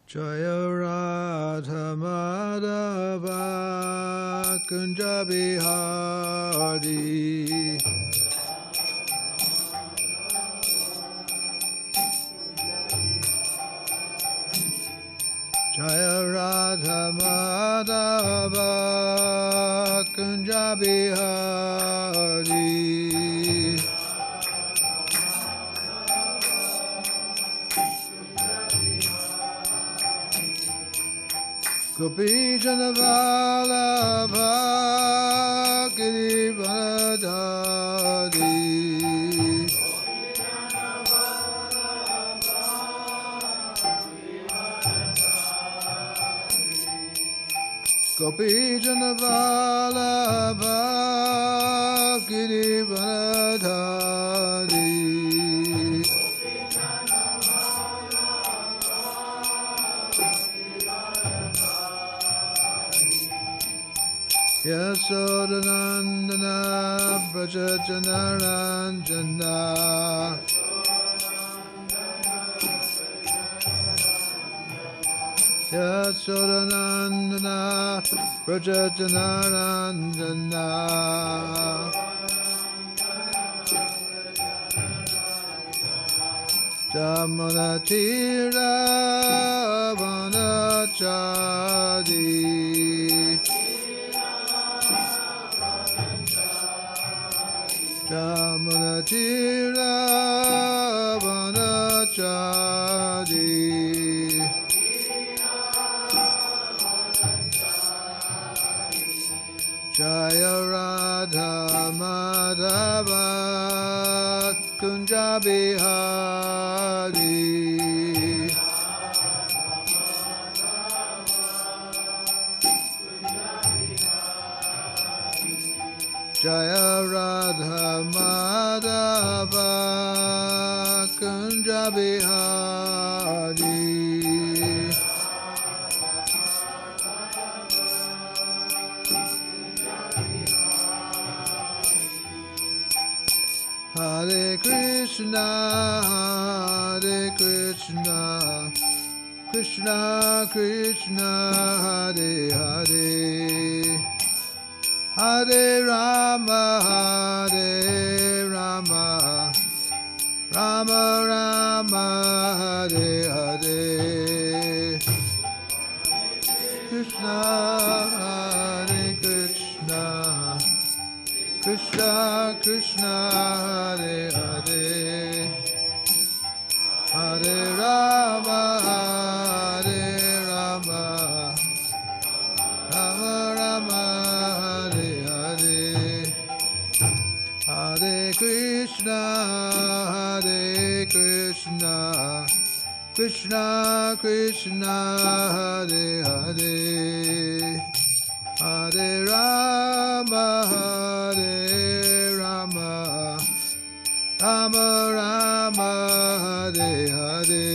Jaya Radha Madhava Kunja Bihari Jaya Radha Madhava Kunja Bihari Gopi Jana Vallabha Girivardhari Gopi Jana Vallabha Girivardhari Yasodanandana Brajajanaranjana Yasodanandana Brajajanaranjana Jamunatira Vanachari Jamunatira Vanachari Jaya Radha Madhava Kunja Bihari Jaya Radha Madhava Kunja Bihari Hare Krishna Krishna Krishna Hare Hare Hare Rama Rama Rama Hare Hare Krishna Hare Krishna Krishna Krishna Hare Hare Hare Rama Rama Rama Hare Hare Hare Krishna Krishna Krishna Hare Hare Hare Rama Rama Rama Hare Hare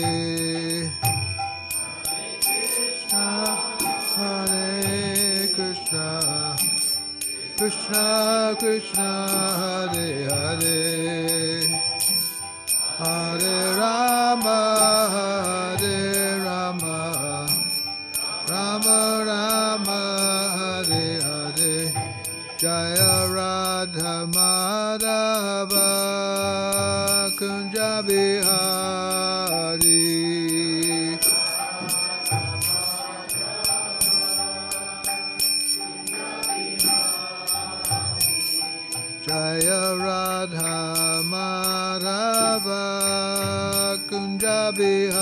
Hare Krishna Krishna Krishna Hare Hare Hare Rama Rama Rama Hare Hare Jaya Radha Madhava Kunja Bihari Jaya Radha Madhava Kunja Bihari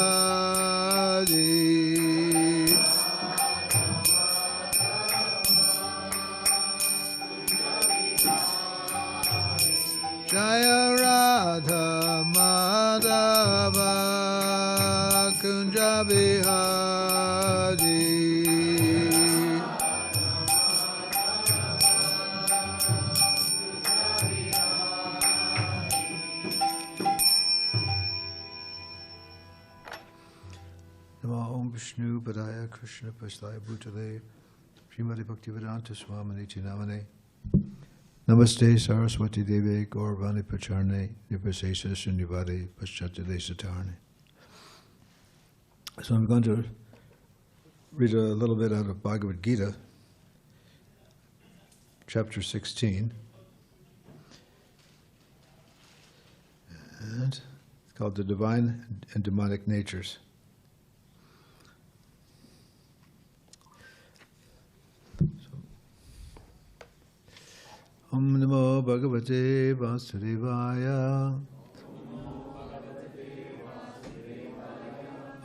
Jaya Radha Madhava Kunja Bihari Namo Om Vishnu Padaya Krishna Prasthaya Bhutale Srimad Bhaktivedanta Swamini Namane Namaste Saraswati Devi Gauravani Pacharne Nipasesa Srinivadi Paschatade Satarne. So I'm going to read a little bit out of Bhagavad Gita, chapter 16. And it's called The Divine and Demonic Natures. Om Namo Bhagavate Vasudevaya.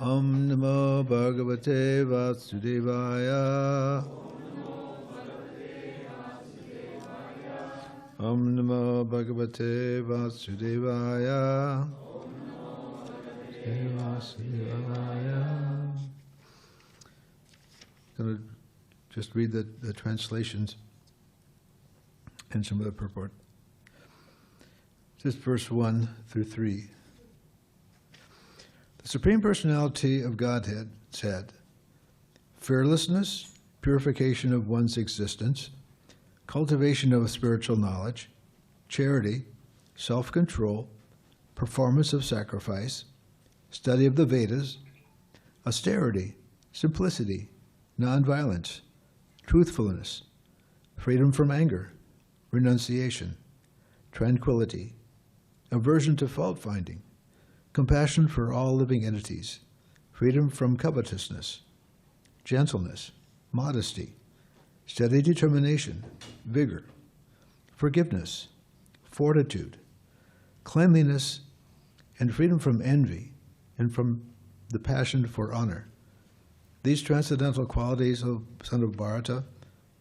Om Namo Bhagavate Vasudevaya. Om Namo Bhagavate Vasudevaya. I'm going to just read the translations and some of the purport. Just verse 1 through 3. The Supreme Personality of Godhead said, fearlessness, purification of one's existence, cultivation of spiritual knowledge, charity, self-control, performance of sacrifice, study of the Vedas, austerity, simplicity, nonviolence, truthfulness, freedom from anger, renunciation, tranquility, aversion to fault-finding, compassion for all living entities, freedom from covetousness, gentleness, modesty, steady determination, vigor, forgiveness, fortitude, cleanliness, and freedom from envy and from the passion for honor. These transcendental qualities, O son of Bharata,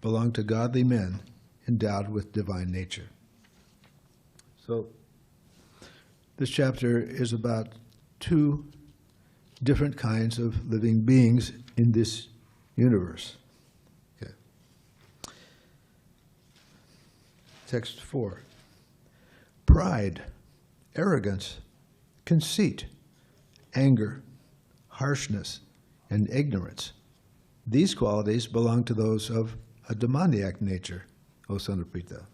belong to godly men endowed with divine nature. So, this chapter is about two different kinds of living beings in this universe. Okay. Text 4. Pride, arrogance, conceit, anger, harshness, and ignorance. These qualities belong to those of a demoniac nature, O son of Pritha.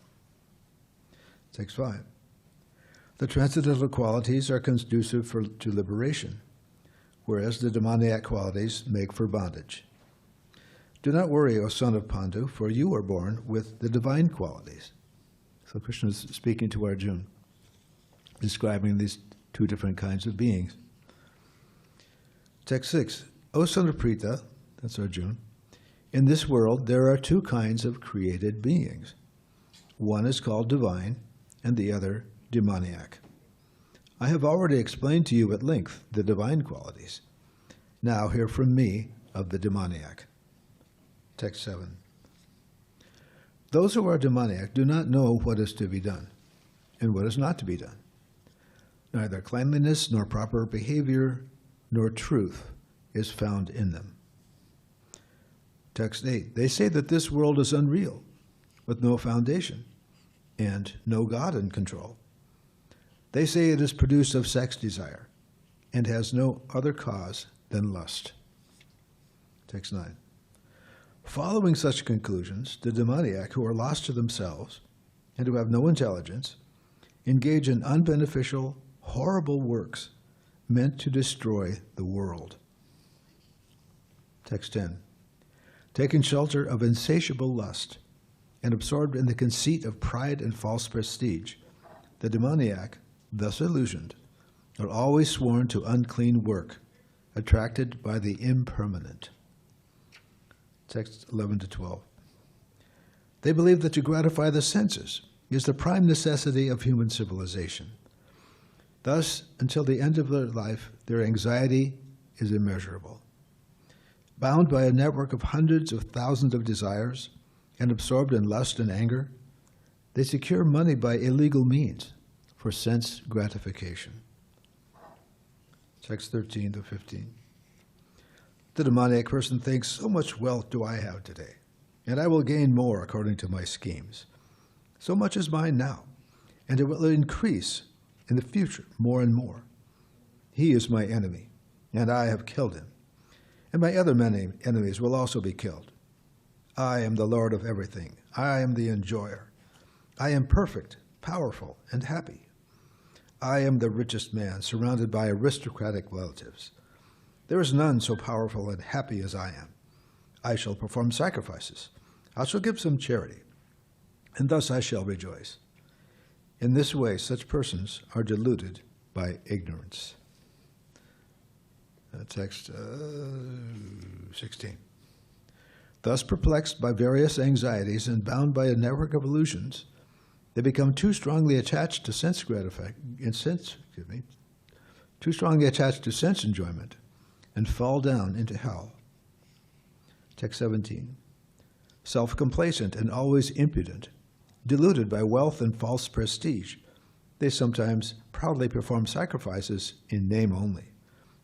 Text 5. The transcendental qualities are conducive to liberation, whereas the demoniac qualities make for bondage. Do not worry, O son of Pandu, for you are born with the divine qualities. So Krishna is speaking to Arjuna, describing these two different kinds of beings. Text 6. O son of Pritha, that's Arjuna, in this world there are two kinds of created beings. One is called divine, and the other demoniac. I have already explained to you at length the divine qualities. Now hear from me of the demoniac. Text 7. Those who are demoniac do not know what is to be done and what is not to be done. Neither cleanliness nor proper behavior nor truth is found in them. Text 8. They say that this world is unreal, with no foundation, and no God in control. They say it is produced of sex desire, and has no other cause than lust. Text 9. Following such conclusions, the demoniac, who are lost to themselves, and who have no intelligence, engage in unbeneficial, horrible works meant to destroy the world. Text 10. Taking shelter of insatiable lust, and absorbed in the conceit of pride and false prestige, the demoniac, thus illusioned, are always sworn to unclean work, attracted by the impermanent. Text 11 to 12. They believe that to gratify the senses is the prime necessity of human civilization. Thus, until the end of their life, their anxiety is immeasurable. Bound by a network of hundreds of thousands of desires and absorbed in lust and anger, they secure money by illegal means for sense gratification. Text 13 to 15. The demoniac person thinks, so much wealth do I have today, and I will gain more according to my schemes. So much is mine now, and it will increase in the future more and more. He is my enemy, and I have killed him. And my other many enemies will also be killed. I am the Lord of everything. I am the enjoyer. I am perfect, powerful, and happy. I am the richest man, surrounded by aristocratic relatives. There is none so powerful and happy as I am. I shall perform sacrifices. I shall give some charity, and thus I shall rejoice. In this way, such persons are deluded by ignorance. Text 16. Thus perplexed by various anxieties and bound by a network of illusions, they become too strongly attached to sense too strongly attached to sense enjoyment, and fall down into hell. Text 17. Self-complacent and always impudent, deluded by wealth and false prestige, they sometimes proudly perform sacrifices in name only,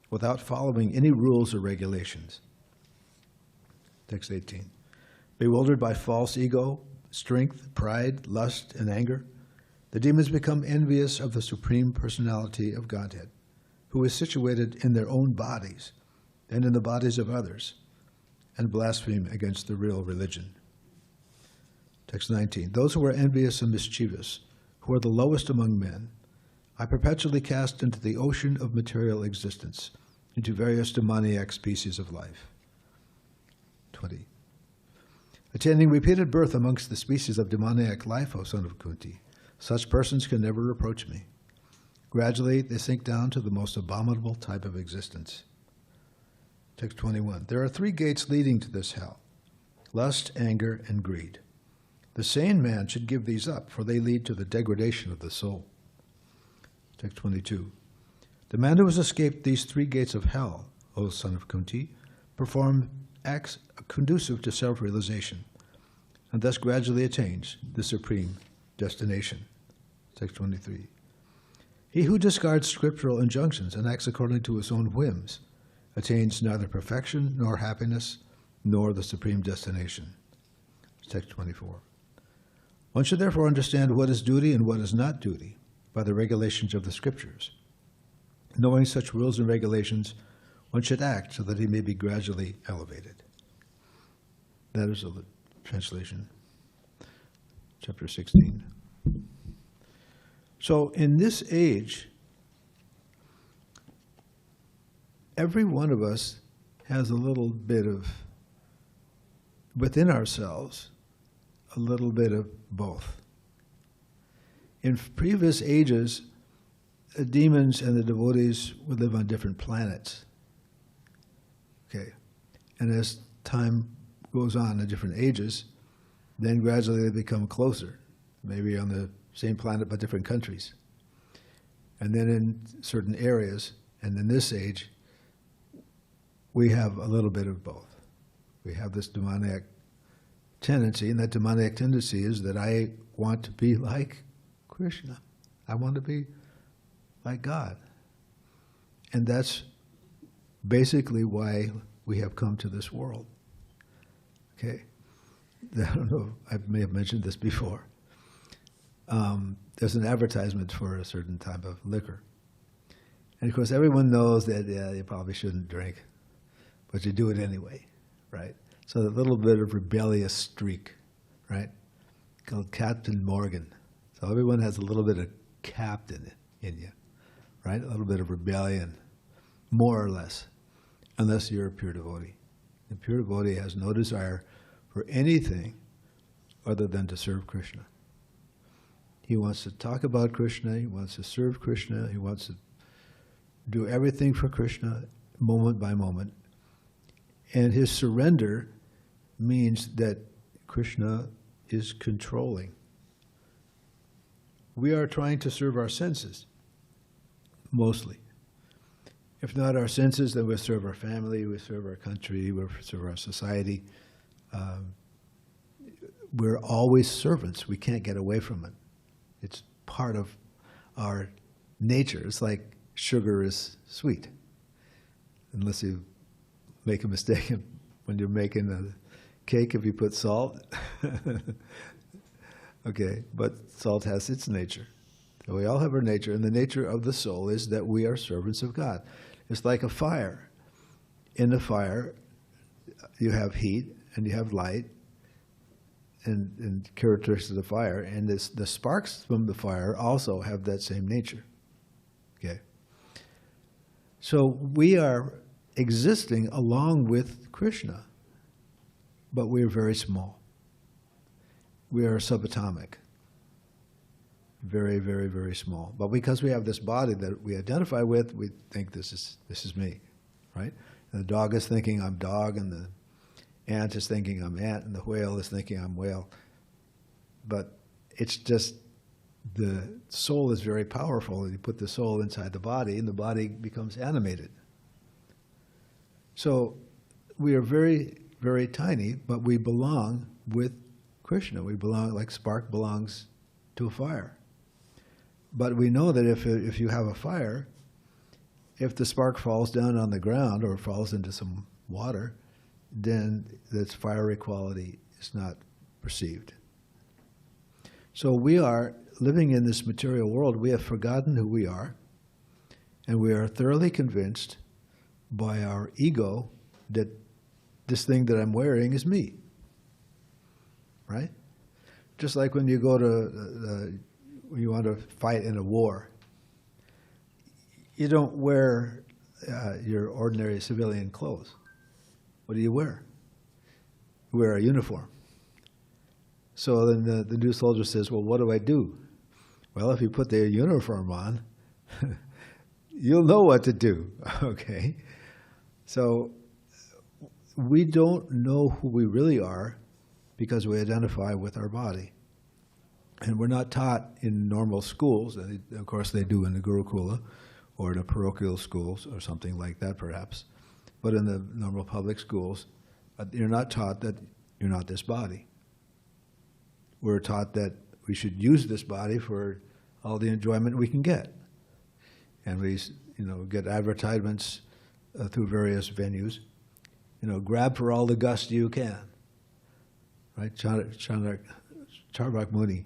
without following any rules or regulations. Text 18. Bewildered by false ego, strength, pride, lust, and anger, the demons become envious of the Supreme Personality of Godhead, who is situated in their own bodies and in the bodies of others, and blaspheme against the real religion. Text 19. Those who are envious and mischievous, who are the lowest among men, I perpetually cast into the ocean of material existence, into various demoniac species of life. 20. Attaining repeated birth amongst the species of demoniac life, O son of Kunti, such persons can never approach me. Gradually, they sink down to the most abominable type of existence. Text 21. There are three gates leading to this hell: lust, anger, and greed. The sane man should give these up, for they lead to the degradation of the soul. Text 22. The man who has escaped these three gates of hell, O son of Kunti, perform acts conducive to self-realization, and thus gradually attains the supreme destination. Text 23. He who discards scriptural injunctions and acts according to his own whims attains neither perfection nor happiness nor the supreme destination. Text 24. One should therefore understand what is duty and what is not duty by the regulations of the scriptures. Knowing such rules and regulations, one should act so that he may be gradually elevated. That is a translation. Chapter 16. So in this age, every one of us has a little bit of, within ourselves, a little bit of both. In previous ages, the demons and the devotees would live on different planets. Okay, and as time goes on in different ages, then gradually they become closer, maybe on the same planet but different countries. And then in certain areas, and in this age, we have a little bit of both. We have this demoniac tendency, and that demoniac tendency is that I want to be like Krishna. I want to be like God. And that's basically why we have come to this world. Okay? I don't know, I may have mentioned this before. There's an advertisement for a certain type of liquor. And of course everyone knows that, yeah, you probably shouldn't drink, but you do it anyway, right? So a little bit of rebellious streak, right? Called Captain Morgan. So everyone has a little bit of captain in you, right? A little bit of rebellion, more or less, unless you're a pure devotee. The pure devotee has no desire for anything other than to serve Krishna. He wants to talk about Krishna, he wants to serve Krishna, he wants to do everything for Krishna moment by moment. And his surrender means that Krishna is controlling. We are trying to serve our senses, mostly. If not our senses, then we serve our family, we serve our country, we serve our society. We're always servants. We can't get away from it. It's part of our nature. It's like sugar is sweet. Unless you make a mistake when you're making a cake, if you put salt. Okay, but salt has its nature. So we all have our nature, and the nature of the soul is that we are servants of God. It's like a fire. In the fire, you have heat and you have light and characteristics of the fire, and the sparks from the fire also have that same nature. Okay. So we are existing along with Krishna. but we are very small. We are subatomic. Very, very, very small. But because we have this body that we identify with, we think this is me, right? And the dog is thinking I'm dog, and the ant is thinking I'm ant, and the whale is thinking I'm whale. But it's just the soul is very powerful. You put the soul inside the body, and the body becomes animated. So we are very, very tiny, but we belong with Krishna. We belong like spark belongs to a fire. But we know that if you have a fire, if the spark falls down on the ground or falls into some water, then its fiery quality is not perceived. So we are living in this material world. We have forgotten who we are, and we are thoroughly convinced by our ego that this thing that I'm wearing is me. Right? Just like when you go to when you want to fight in a war, you don't wear your ordinary civilian clothes. What do you wear? You wear a uniform. So then the new soldier says, well, what do I do? Well, if you put the uniform on, you'll know what to do, okay? So we don't know who we really are because we identify with our body. And we're not taught in normal schools, and of course they do in the Gurukula or the parochial schools or something like that perhaps, but in the normal public schools, you're not taught that you're not this body. We're taught that we should use this body for all the enjoyment we can get. And we get advertisements through various venues. Grab for all the gusto you can. Right? Charvak Muni.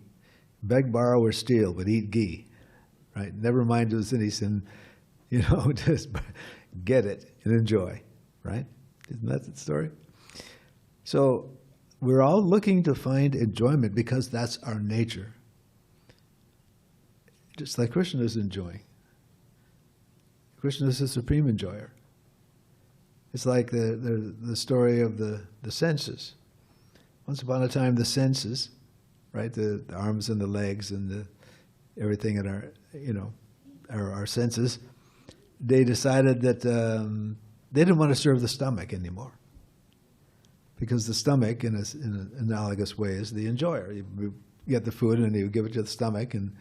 Beg, borrow, or steal, but eat ghee. Right? Never mind there's any sin, just get it and enjoy. Right? Isn't that the story? So we're all looking to find enjoyment because that's our nature. Just like Krishna is enjoying. Krishna is the supreme enjoyer. It's like the story of the senses. Once upon a time, the senses, right, the arms and the legs and everything in our senses, they decided that they didn't want to serve the stomach anymore. Because the stomach, in an analogous way, is the enjoyer. You get the food and you give it to the stomach, and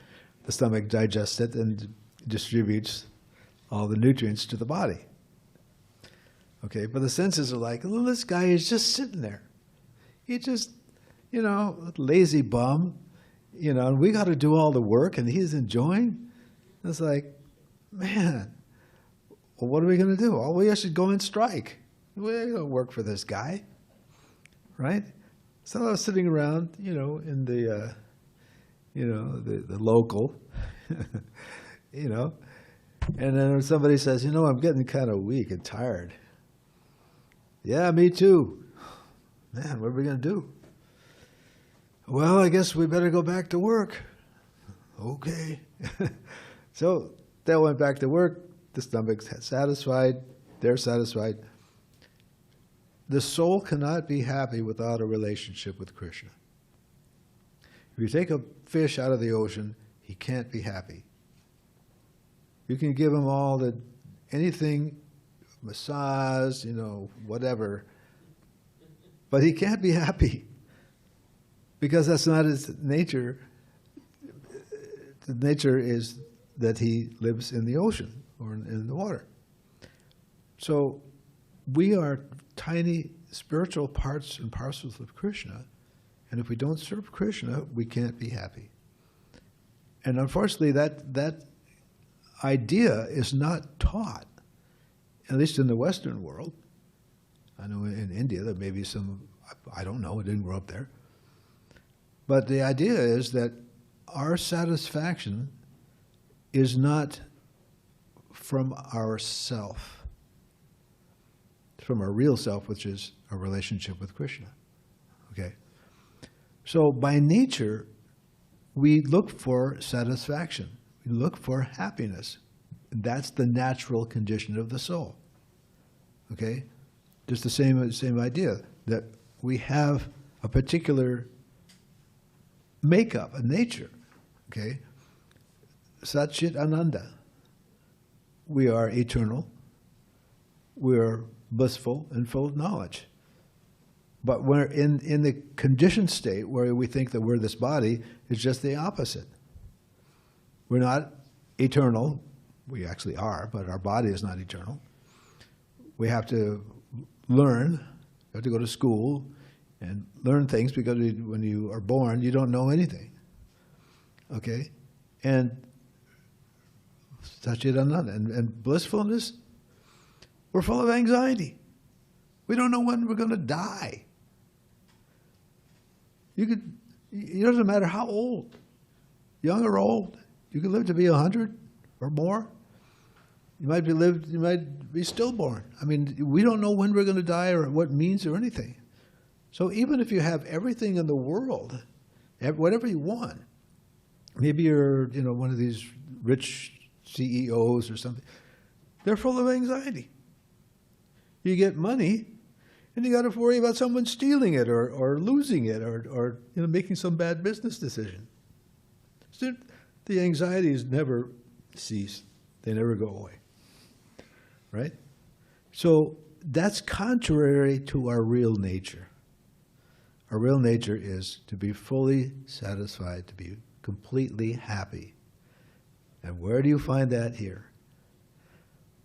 the stomach digests it and distributes all the nutrients to the body. Okay, but the senses are like, well, this guy is just sitting there. He just, lazy bum, and we got to do all the work, and he's enjoying. It's like, man, well, what are we going to do? Oh, we should go and strike. We're going to work for this guy, right? So I was sitting around, in the local, and then somebody says, I'm getting kind of weak and tired. Yeah, me too. Man, what are we going to do? Well, I guess we better go back to work. Okay. So they went back to work. The stomach's satisfied. They're satisfied. The soul cannot be happy without a relationship with Krishna. If you take a fish out of the ocean, he can't be happy. You can give him anything, massage, whatever, but he can't be happy because that's not his nature. The nature is that he lives in the ocean or in the water. So we are tiny spiritual parts and parcels of Krishna, and if we don't serve Krishna, we can't be happy. And unfortunately, that idea is not taught, at least in the Western world. I know in India there may be some, I don't know, I didn't grow up there. But the idea is that our satisfaction is not from our self. It's from our real self, which is our relationship with Krishna. Okay? So by nature, we look for satisfaction. We look for happiness. That's the natural condition of the soul. Okay? Just the same idea that we have a particular makeup, a nature, okay? Sat Chit Ananda. We are eternal. We are blissful and full of knowledge. But we're in the conditioned state where we think that we're this body, it's just the opposite. We're not eternal. We actually are, but our body is not eternal. We have to learn. We have to go to school and learn things, because when you are born, you don't know anything. Okay? And Satchidananda and blissfulness, we're full of anxiety. We don't know when we're going to die. It doesn't matter how old, young or old, you can live to be 100 or more. You might be stillborn. I mean, we don't know when we're going to die or what means or anything. So even if you have everything in the world, whatever you want, maybe you're one of these rich CEOs or something, they're full of anxiety. You get money, and you got to worry about someone stealing it or losing it or making some bad business decision. So the anxieties never cease; they never go away. Right? So that's contrary to our real nature. Our real nature is to be fully satisfied, to be completely happy. And where do you find that here?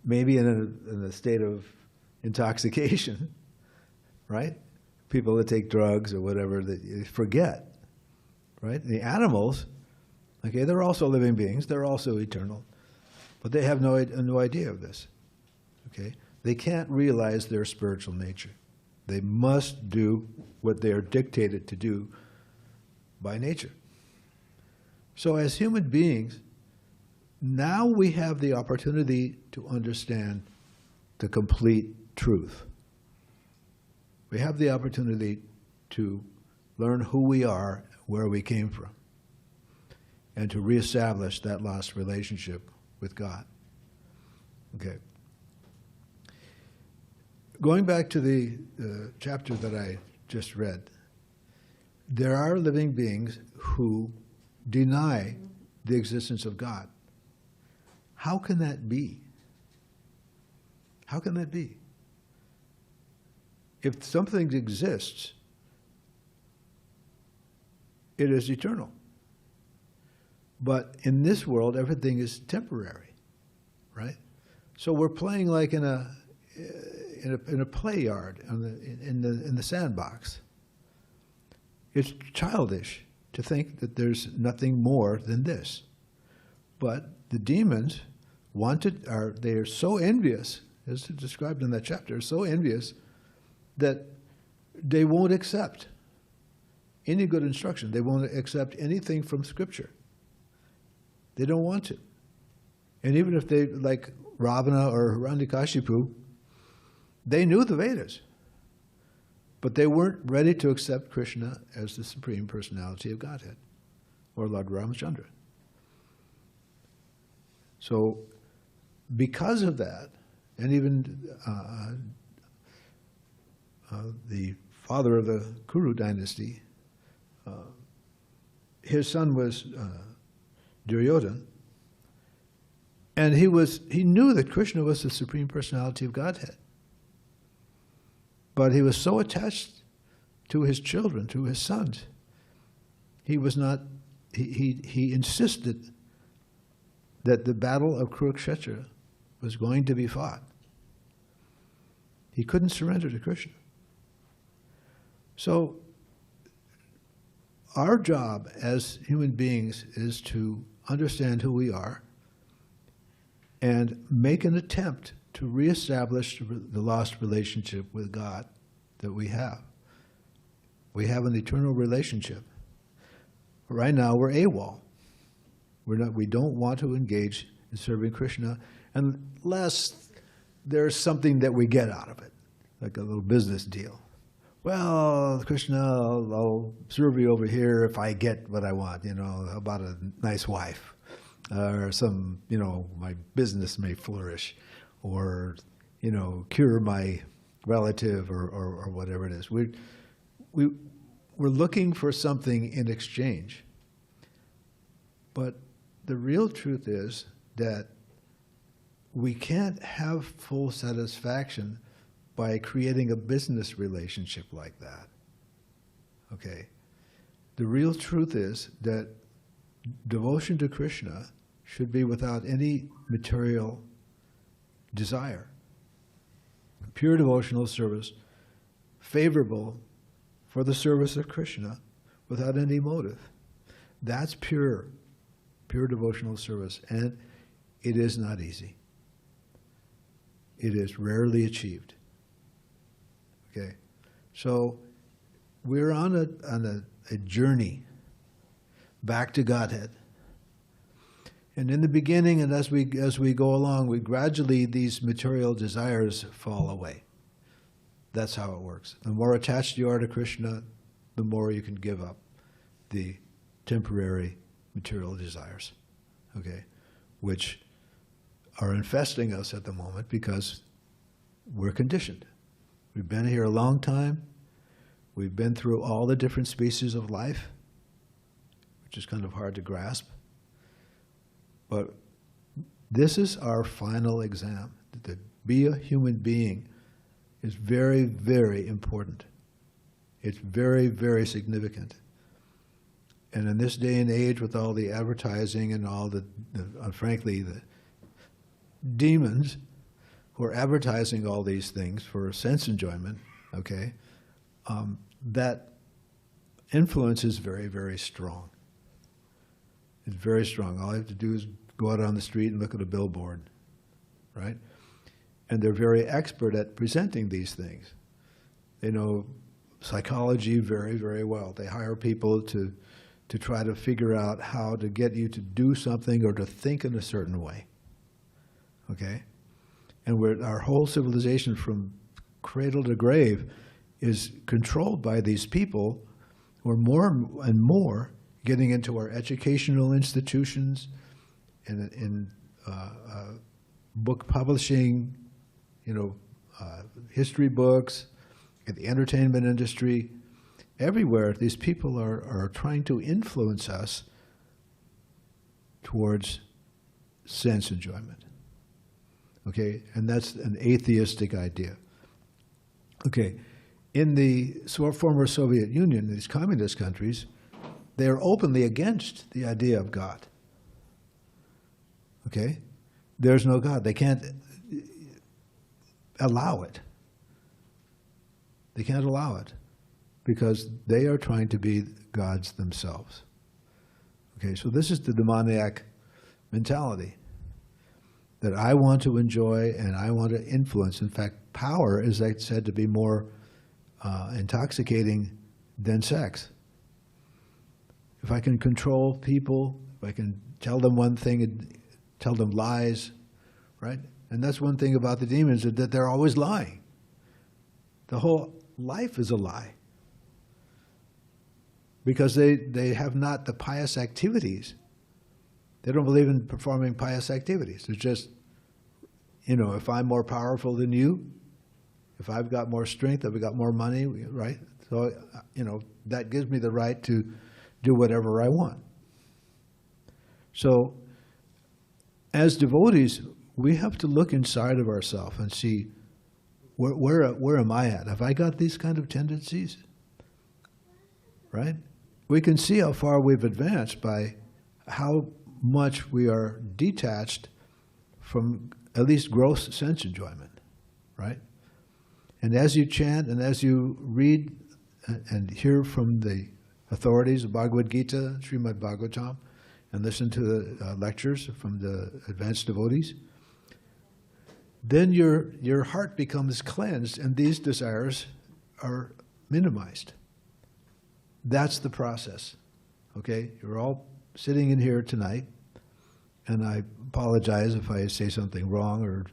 Maybe in a state of intoxication, right? People that take drugs or whatever, that forget, right? The animals, okay, they're also living beings, they're also eternal, but they have no idea of this, okay? They can't realize their spiritual nature. They must do what they are dictated to do by nature. So as human beings, now we have the opportunity to understand the complete truth. We have the opportunity to learn who we are, where we came from, and to reestablish that lost relationship with God. Okay. Going back to the chapter that I just read, there are living beings who deny the existence of God. How can that be? How can that be? If something exists, it is eternal. But in this world, everything is temporary, right? So we're playing like in a play yard, in the sandbox. It's childish to think that there's nothing more than this. But the demons they are so envious, as described in that chapter, so envious that they won't accept any good instruction. They won't accept anything from Scripture. They don't want to. And even if they, like Ravana or Hiranyakashipu, they knew the Vedas, but they weren't ready to accept Krishna as the Supreme Personality of Godhead, or Lord Ramachandra. So, because of that, and even the father of the Kuru dynasty, his son was Duryodhana, and he knew that Krishna was the Supreme Personality of Godhead. But he was so attached to his children, to his sons, he insisted that the battle of Kurukshetra was going to be fought. He couldn't surrender to Krishna. So our job as human beings is to understand who we are and make an attempt to reestablish the lost relationship with God that we have. We have an eternal relationship. Right now we're AWOL. We don't want to engage in serving Krishna unless there's something that we get out of it, like a little business deal. Well, Krishna, I'll serve you over here if I get what I want, how about a nice wife? Or some, my business may flourish, or, cure my relative or whatever it is. we're looking for something in exchange. But the real truth is that we can't have full satisfaction by creating a business relationship like that. Okay? The real truth is that devotion to Krishna should be without any material desire. Pure devotional service, favorable for the service of Krishna without any motive. That's pure devotional service, and it is not easy. It is rarely achieved. Okay, so we're on a journey back to Godhead, and in the beginning, and as we go along, we gradually these material desires fall away. That's how it works. The more attached you are to Krishna, the more you can give up the temporary material desires, okay, which are infesting us at the moment because we're conditioned. We've been here a long time. We've been through all the different species of life, which is kind of hard to grasp. But this is our final exam. To be a human being is very, very important. It's very, very significant. And in this day and age, with all the advertising and all frankly, the demons who are advertising all these things for sense enjoyment, okay, that influence is very, very strong. It's very strong. All I have to do is go out on the street and look at a billboard, right? And they're very expert at presenting these things. They know psychology very, very well. They hire people to try to figure out how to get you to do something or to think in a certain way, okay? And our whole civilization from cradle to grave is controlled by these people who are more and more getting into our educational institutions and in book publishing, history books, in the entertainment industry. Everywhere, these people are trying to influence us towards sense enjoyment. Okay, and that's an atheistic idea. Okay, in the former Soviet Union, these communist countries, they are openly against the idea of God. Okay, there's no God. They can't allow it. They can't allow it, because they are trying to be gods themselves. Okay, so this is the demoniac mentality, that I want to enjoy and I want to influence. In fact, power is said to be more intoxicating than sex. If I can control people, if I can tell them one thing and tell them lies, right? And that's one thing about the demons, is that they're always lying. The whole life is a lie. Because they have not the pious activities. They don't believe in performing pious activities. It's just, if I'm more powerful than you, if I've got more strength, if I've got more money, right? So, that gives me the right to do whatever I want. So, as devotees, we have to look inside of ourselves and see, where am I at? Have I got these kind of tendencies? Right? We can see how far we've advanced by how much we are detached from at least gross sense enjoyment, right? And as you chant and as you read and hear from the authorities of Bhagavad Gita, Srimad Bhagavatam, and listen to the lectures from the advanced devotees, then your heart becomes cleansed and these desires are minimized. That's the process, okay? You're all sitting in here tonight, and I apologize if I say something wrong or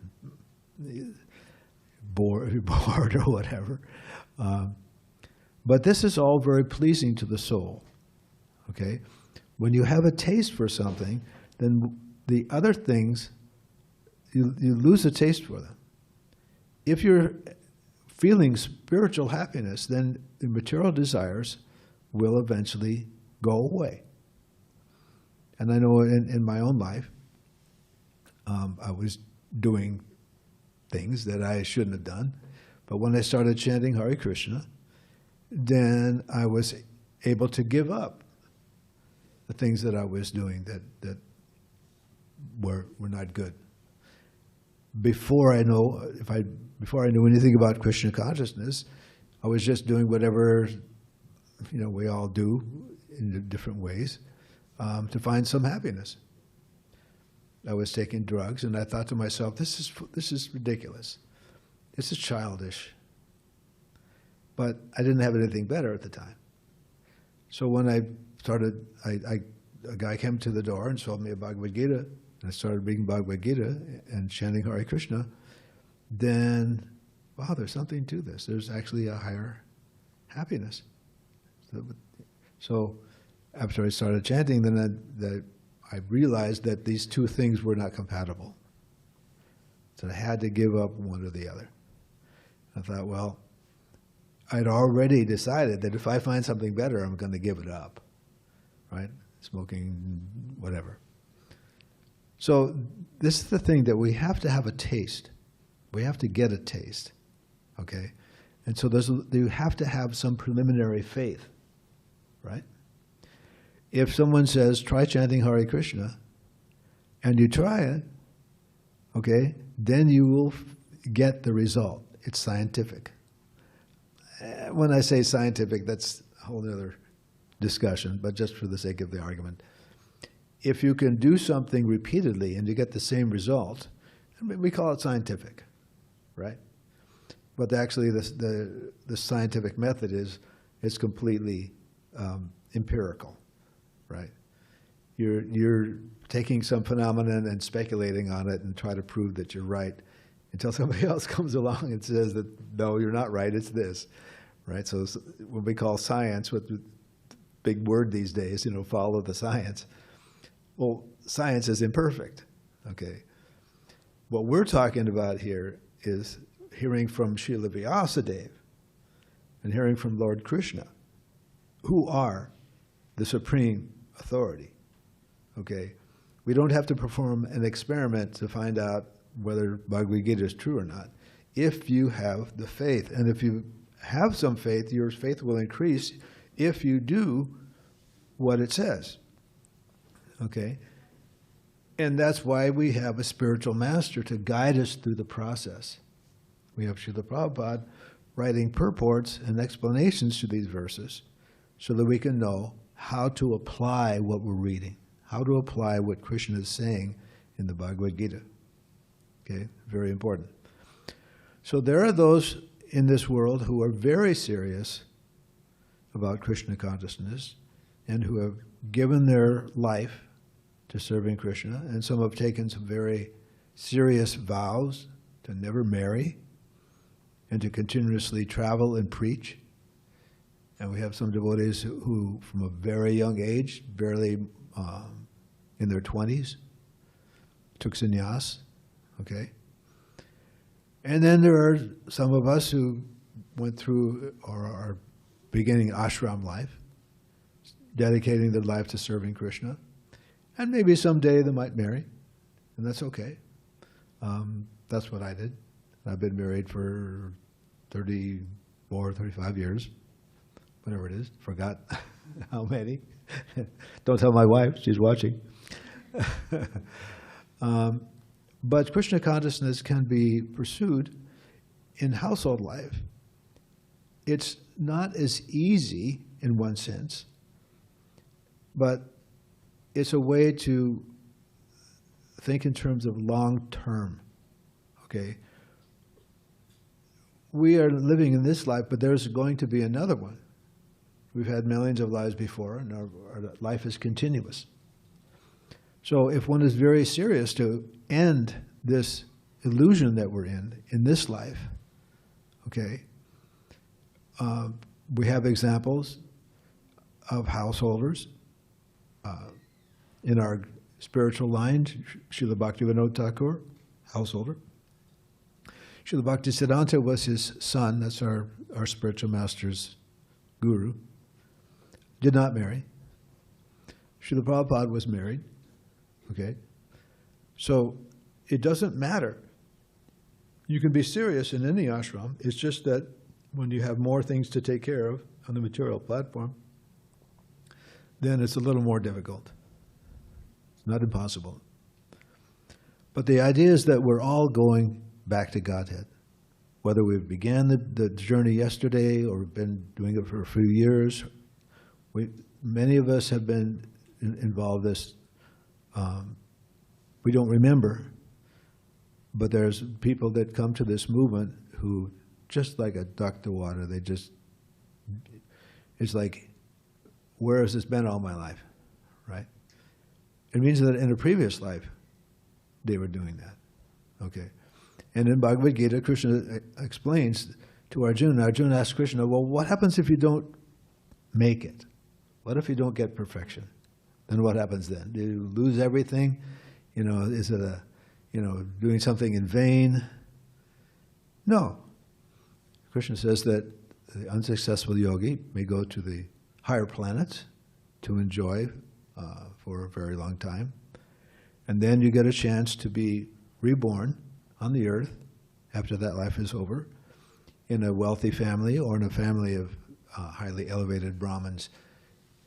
bored or whatever. But this is all very pleasing to the soul, okay? When you have a taste for something, then the other things, you lose a taste for them. If you're feeling spiritual happiness, then the material desires will eventually go away. And I know in my own life, I was doing things that I shouldn't have done. But when I started chanting Hare Krishna, then I was able to give up the things that I was doing that were not good. Before I knew anything about Krishna consciousness, I was just doing whatever we all do in different ways to find some happiness. I was taking drugs, and I thought to myself, this is ridiculous. This is childish. But I didn't have anything better at the time. So when I started, a guy came to the door and sold me a Bhagavad Gita, and I started reading Bhagavad Gita and chanting Hare Krishna. Then, wow, there's something to this. There's actually a higher happiness. So after I started chanting, then I realized that these two things were not compatible. So I had to give up one or the other. I thought, well, I'd already decided that if I find something better, I'm going to give it up, right? Smoking, whatever. So this is the thing, that we have to have a taste. We have to get a taste, okay? And so you have to have some preliminary faith, right? If someone says, try chanting Hare Krishna, and you try it, okay, then you will get the result. It's scientific. When I say scientific, that's a whole other discussion, but just for the sake of the argument. If you can do something repeatedly and you get the same result, we call it scientific, right? But actually the scientific method is completely empirical, right? You're taking some phenomenon and speculating on it and try to prove that you're right until somebody else comes along and says that, no, you're not right, it's this, right? So what we call science, with the big word these days, follow the science. Well, science is imperfect, okay? What we're talking about here is hearing from Srila Vyasadeva and hearing from Lord Krishna, who are the supreme authority, okay? We don't have to perform an experiment to find out whether Bhagavad Gita is true or not. If you have the faith, and if you have some faith, your faith will increase if you do what it says, okay? And that's why we have a spiritual master to guide us through the process. We have Srila Prabhupada writing purports and explanations to these verses so that we can know how to apply what we're reading, how to apply what Krishna is saying in the Bhagavad Gita. Okay, very important. So there are those in this world who are very serious about Krishna consciousness and who have given their life to serving Krishna, and some have taken some very serious vows to never marry and to continuously travel and preach. And we have some devotees who from a very young age, barely in their 20s, took sannyas, okay? And then there are some of us who went through or are beginning ashram life, dedicating their life to serving Krishna. And maybe someday they might marry, and that's okay. That's what I did. I've been married for 34, 35 years, whatever it is. Forgot how many. Don't tell my wife, she's watching. But Krishna consciousness can be pursued in household life. It's not as easy in one sense, but it's a way to think in terms of long term, okay? We are living in this life, but there's going to be another one. We've had millions of lives before, and our life is continuous. So if one is very serious to end this illusion that we're in this life, okay, we have examples of householders. In our spiritual line, Srila Bhaktivinoda Thakur, householder. Srila Bhaktisiddhanta was his son, that's our spiritual master's guru, did not marry. Srila Prabhupada was married, okay? So it doesn't matter. You can be serious in any ashram, it's just that when you have more things to take care of on the material platform, then it's a little more difficult. It's not impossible. But the idea is that we're all going back to Godhead. Whether we began the journey yesterday or been doing it for a few years, many of us have been involved in this. We don't remember, but there's people that come to this movement who, just like a duck to water, it's like, where has this been all my life, right? It means that in a previous life, they were doing that, okay? And in Bhagavad Gita, Krishna explains to Arjuna, Arjuna asks Krishna, well, what happens if you don't make it? What if you don't get perfection? Then what happens then? Do you lose everything? Is it doing something in vain? No. Krishna says that the unsuccessful yogi may go to the higher planets to enjoy for a very long time. And then you get a chance to be reborn on the earth after that life is over in a wealthy family or in a family of highly elevated Brahmins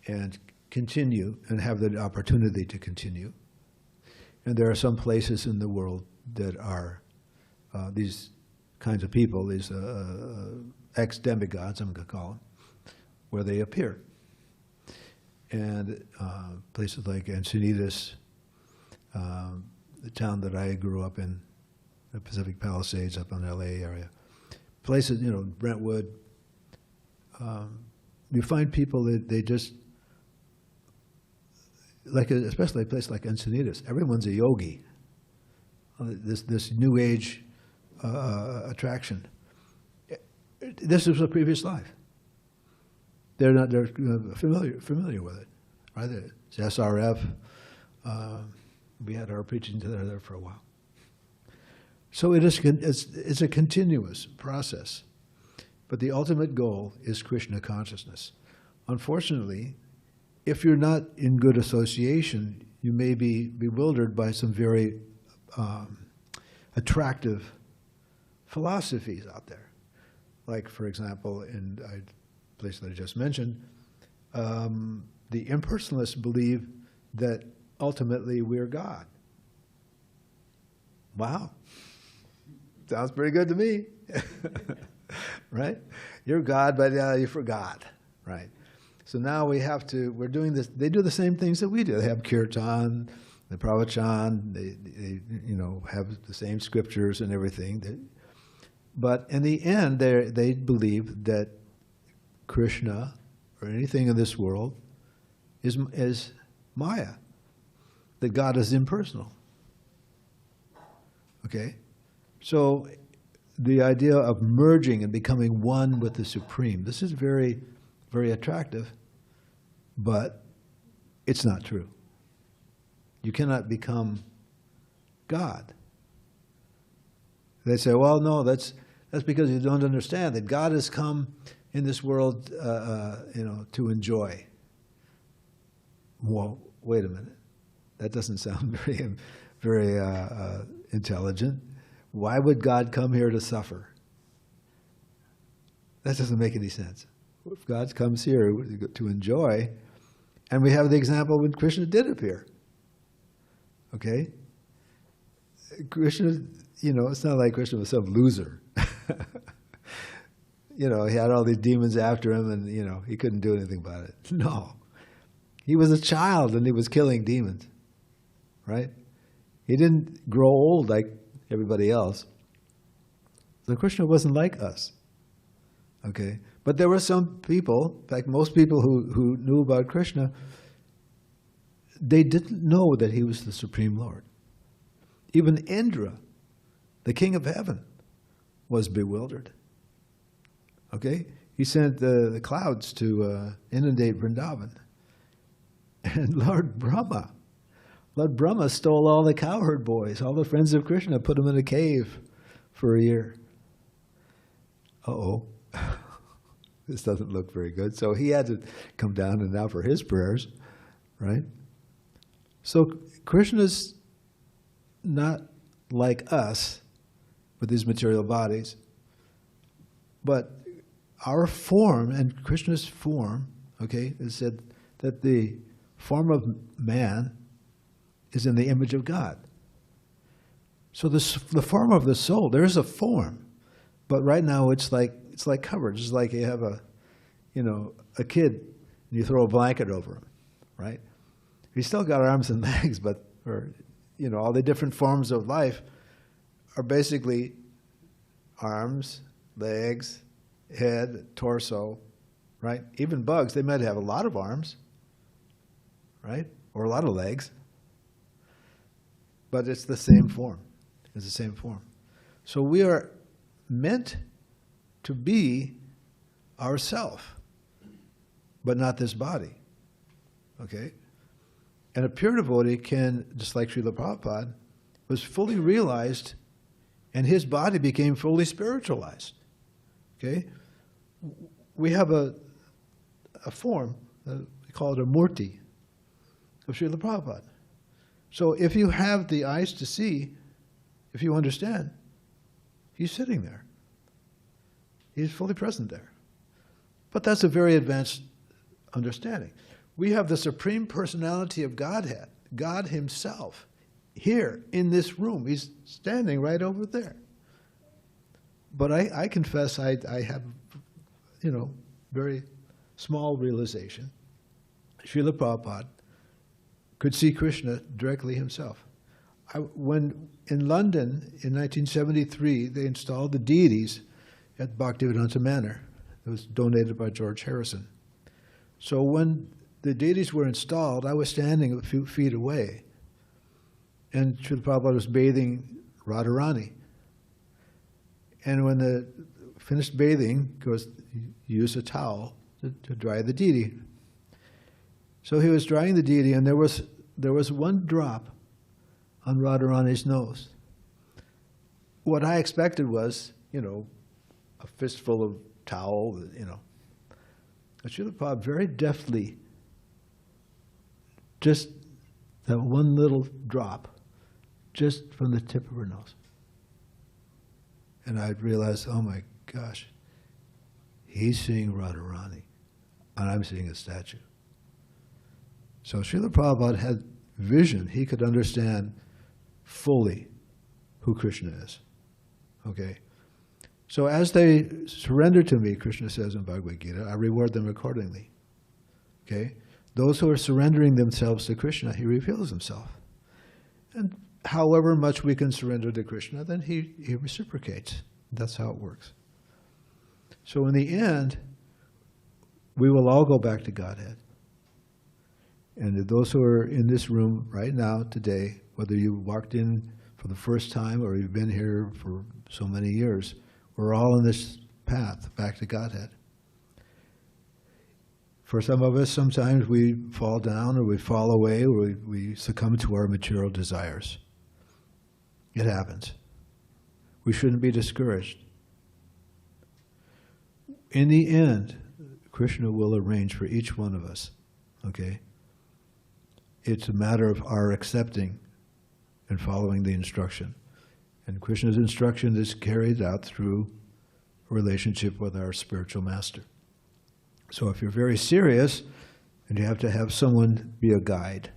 and continue and have the opportunity to continue. And there are some places in the world that are these kinds of people, these ex-demigods, I'm going to call them, where they appear. And places like Encinitas, the town that I grew up in, the Pacific Palisades up in the LA area, places, Brentwood, you find people that they just, especially a place like Encinitas, everyone's a yogi. This new age attraction. This is a previous life. They're familiar with it, right? It's SRF. We had our preaching there for a while. So it's a continuous process, but the ultimate goal is Krishna consciousness. Unfortunately, if you're not in good association, you may be bewildered by some very attractive philosophies out there. Like, for example, in a place that I just mentioned, the impersonalists believe that ultimately we're God. Wow. Sounds pretty good to me. Right? You're God, but you forgot. Right? So now we're doing this. They do the same things that we do. They have kirtan, the pravachan, they have the same scriptures and everything. But in the end, they believe that Krishna or anything in this world is Maya, that God is impersonal. Okay? So the idea of merging and becoming one with the Supreme, this is very, very attractive, but it's not true. You cannot become God. They say, well, no, that's because you don't understand that God has come in this world, to enjoy. Well, wait a minute. That doesn't sound very, very intelligent. Why would God come here to suffer? That doesn't make any sense. If God comes here to enjoy, and we have the example when Krishna did appear. Okay? Krishna, it's not like Krishna was some loser. He had all these demons after him and, he couldn't do anything about it. No. He was a child and he was killing demons. Right? He didn't grow old like everybody else. So Krishna wasn't like us. Okay? But there were some people, in fact most people who knew about Krishna, they didn't know that he was the Supreme Lord. Even Indra, the king of heaven, was bewildered. Okay? He sent the clouds to inundate Vrindavan. And Lord Brahma stole all the cowherd boys, all the friends of Krishna, put them in a cave for a year. uh-oh, this doesn't look very good. So he had to come down and offer his prayers, right? So Krishna's not like us with these material bodies, but our form and Krishna's form, okay, is said that the form of man is in the image of God. So the form of the soul, there's a form, but right now it's like covered. It's like you have a kid and you throw a blanket over him, right? He's still got arms and legs, but all the different forms of life are basically arms, legs, head, torso, right? Even bugs, they might have a lot of arms, right? Or a lot of legs, but it's the same form. It's the same form. So we are meant to be ourself, but not this body, okay? And a pure devotee can, just like Srila Prabhupada, was fully realized and his body became fully spiritualized, okay? We have a form, we call it a murti, of Srila Prabhupada. So if you have the eyes to see, if you understand, he's sitting there. He's fully present there. But that's a very advanced understanding. We have the Supreme Personality of Godhead, God Himself, here in this room. He's standing right over there. But I confess I have, very small realization. Srila Prabhupada could see Krishna directly himself. When in London in 1973 they installed the deities at Bhaktivedanta Manor. It was donated by George Harrison. So when the deities were installed, I was standing a few feet away, and Srila Prabhupada was bathing Radharani. And when they finished bathing, he goes, use a towel to dry the deity. So he was drying the deity, and there was one drop on Radharani's nose. What I expected was, a fistful of towel, But Srila Prabhupada very deftly, just that one little drop, just from the tip of her nose. And I realized, oh my gosh, he's seeing Radharani, and I'm seeing a statue. So Srila Prabhupada had vision. He could understand fully who Krishna is. Okay? So as they surrender to me, Krishna says in Bhagavad Gita, I reward them accordingly. Okay? Those who are surrendering themselves to Krishna, he reveals himself. And however much we can surrender to Krishna, then he reciprocates. That's how it works. So in the end, we will all go back to Godhead. And those who are in this room right now, today, whether you walked in for the first time or you've been here for so many years, we're all on this path back to Godhead. For some of us, sometimes we fall down or we fall away or we succumb to our material desires. It happens. We shouldn't be discouraged. In the end, Krishna will arrange for each one of us, okay? It's a matter of our accepting and following the instruction. And Krishna's instruction is carried out through a relationship with our spiritual master. So if you're very serious, and you have to have someone be a guide,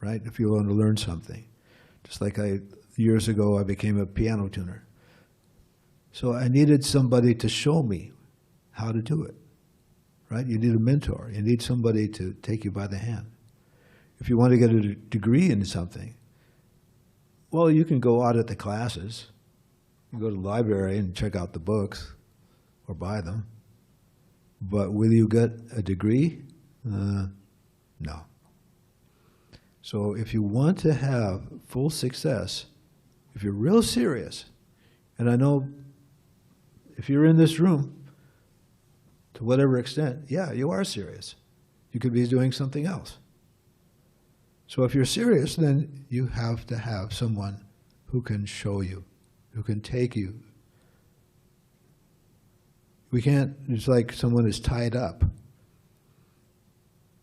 right? If you want to learn something. Just like years ago, I became a piano tuner. So I needed somebody to show me how to do it, right? You need a mentor. You need somebody to take you by the hand. If you want to get a degree in something, well, you can go out at the classes. You go to the library and check out the books or buy them. But will you get a degree? No. So if you want to have full success, if you're real serious, and I know if you're in this room, to whatever extent, yeah, you are serious. You could be doing something else. So if you're serious, then you have to have someone who can show you, who can take you We can't, it's like someone is tied up.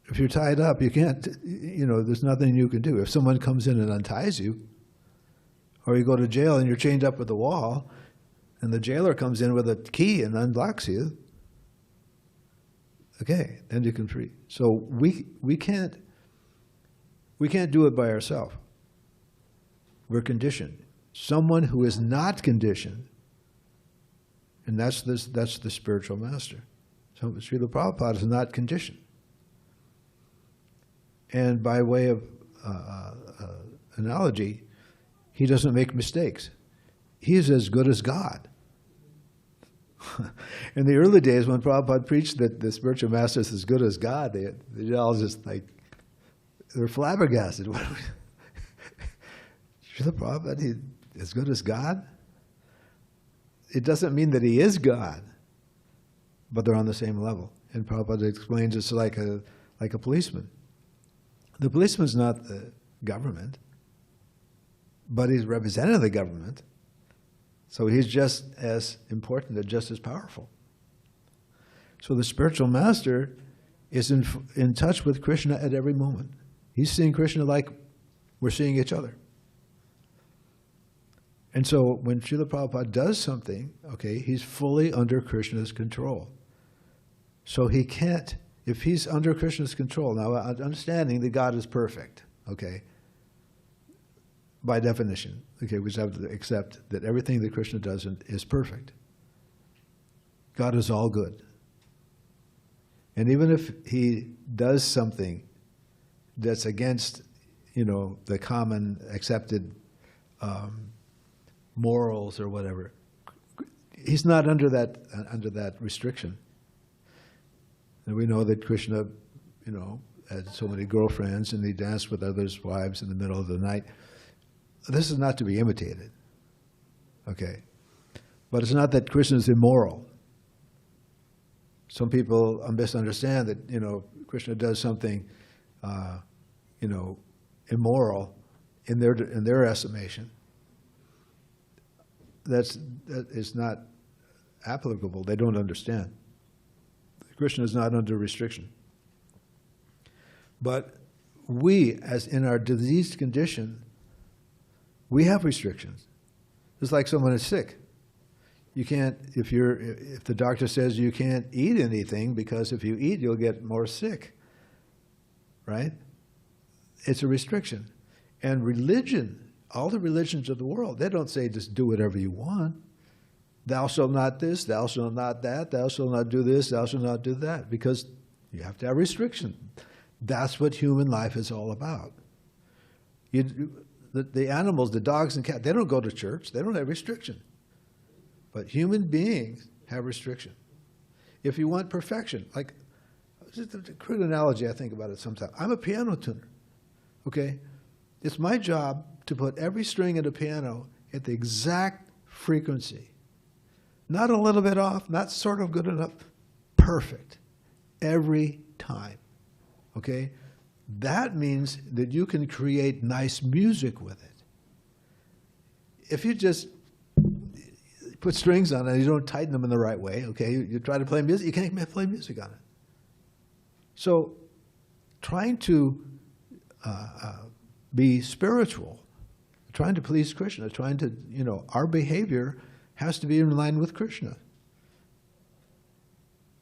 If you're tied up, you can't, there's nothing you can do. If someone comes in and unties you, or you go to jail and you're chained up with the wall, and the jailer comes in with a key and unlocks you, okay, then you can free. So we can't do it by ourselves. We're conditioned. Someone who is not conditioned, and that's the spiritual master. So Srila Prabhupada is not conditioned. And by way of analogy, he doesn't make mistakes. He's as good as God. In the early days, when Prabhupada preached that the spiritual master is as good as God, they all just like, they're flabbergasted. Srila Prabhupada, he as good as God? It doesn't mean that he is God, but they're on the same level. And Prabhupada explains it's like a policeman. The policeman's not the government, but he's representing the government. So he's just as important and just as powerful. So the spiritual master is in touch with Krishna at every moment. He's seeing Krishna like we're seeing each other. And so when Srila Prabhupada does something, okay, he's fully under Krishna's control. So he can't, if he's under Krishna's control, now understanding that God is perfect, okay, by definition, okay, we just have to accept that everything that Krishna does is perfect. God is all good. And even if he does something that's against, the common accepted morals or whatever, he's not under that restriction. And we know that Krishna, had so many girlfriends and he danced with others' wives in the middle of the night. This is not to be imitated, okay? But it's not that Krishna is immoral. Some people misunderstand that, Krishna does something, immoral in their estimation. That is not applicable. They don't understand. Krishna is not under restriction. But we, as in our diseased condition, we have restrictions. It's like someone is sick. You can't, if the doctor says you can't eat anything because if you eat, you'll get more sick, right? It's a restriction. And religion, all the religions of the world, they don't say just do whatever you want. Thou shalt not this, thou shalt not that, thou shalt not do this, thou shalt not do that, because you have to have restriction. That's what human life is all about. The animals, the dogs and cats, they don't go to church, they don't have restriction. But human beings have restriction. If you want perfection, like, just a crude analogy I think about it sometimes. I'm a piano tuner, okay? It's my job to put every string in a piano at the exact frequency. Not a little bit off, not sort of good enough, perfect. Every time, okay? That means that you can create nice music with it. If you just put strings on it and you don't tighten them in the right way, okay, you try to play music, you can't play music on it. So trying to be spiritual, trying to please Krishna, trying to, our behavior has to be in line with Krishna.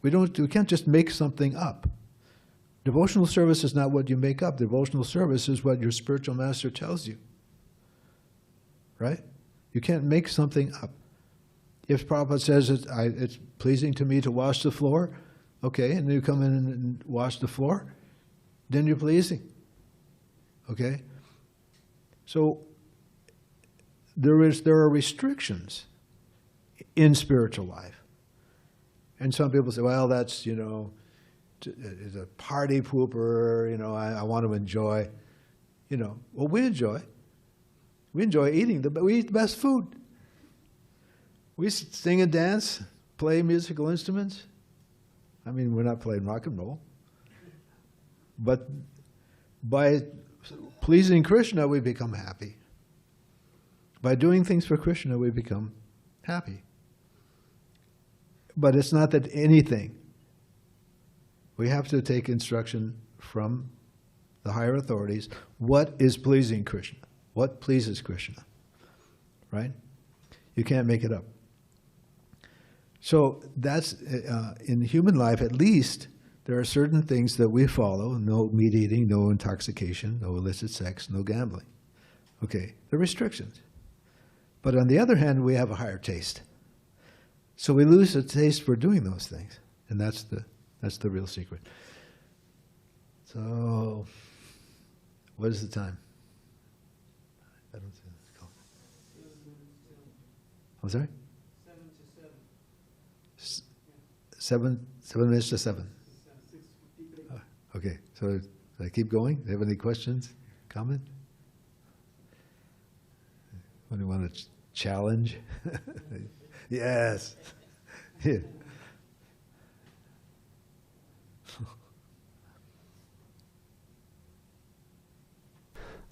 We can't just make something up. Devotional service is not what you make up. Devotional service is what your spiritual master tells you. Right? You can't make something up. If Prabhupada says it's pleasing to me to wash the floor, okay, and you come in and wash the floor, then you're pleasing. Okay? So there are restrictions in spiritual life. And some people say, well, that's, is a party pooper, I want to enjoy. Well, we enjoy. We enjoy eating. We eat the best food. We sing and dance, play musical instruments. I mean, we're not playing rock and roll. But by pleasing Krishna, we become happy. By doing things for Krishna, we become happy. But it's not that anything. We have to take instruction from the higher authorities. What is pleasing Krishna? What pleases Krishna? Right? You can't make it up. So that's, in human life at least, there are certain things that we follow. No meat eating, no intoxication, no illicit sex, no gambling. Okay, the restrictions. But on the other hand, we have a higher taste. So we lose a taste for doing those things. And that's the real secret. So, what is the time? I don't see the clock. I'm sorry? 7 minutes to 7. Okay, so I keep going. Do you have any questions, comment? What do you want to challenge? Yes. Yeah.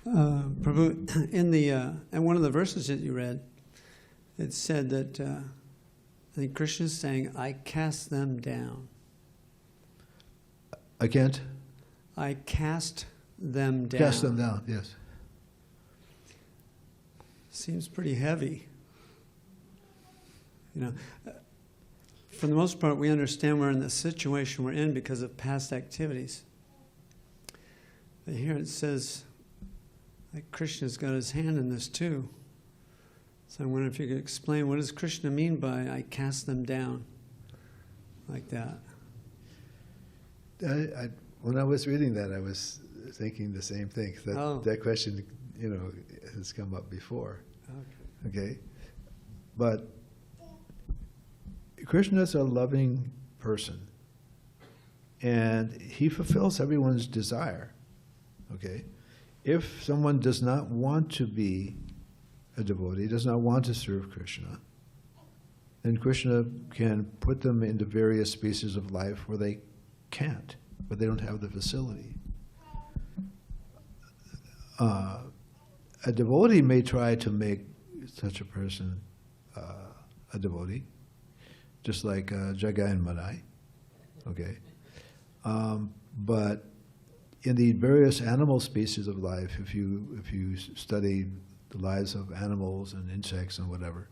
Prabhu, in one of the verses that you read, it said that I think Krishna is saying, "I cast them down." I can't? I cast them down. Cast them down, yes. Seems pretty heavy. For the most part, we understand we're in the situation we're in because of past activities. But here it says, like Krishna's got his hand in this too. So I wonder if you could explain, what does Krishna mean by "I cast them down" like that? When I was reading that, I was thinking the same thing. That question, has come up before. Okay, but Krishna's a loving person, and he fulfills everyone's desire. Okay, if someone does not want to be a devotee, does not want to serve Krishna, then Krishna can put them into various species of life where they can't, where they don't have the facility. A devotee may try to make such a person a devotee, just like Jagai and Madai. Okay, but in the various animal species of life, if you study the lives of animals and insects and whatever,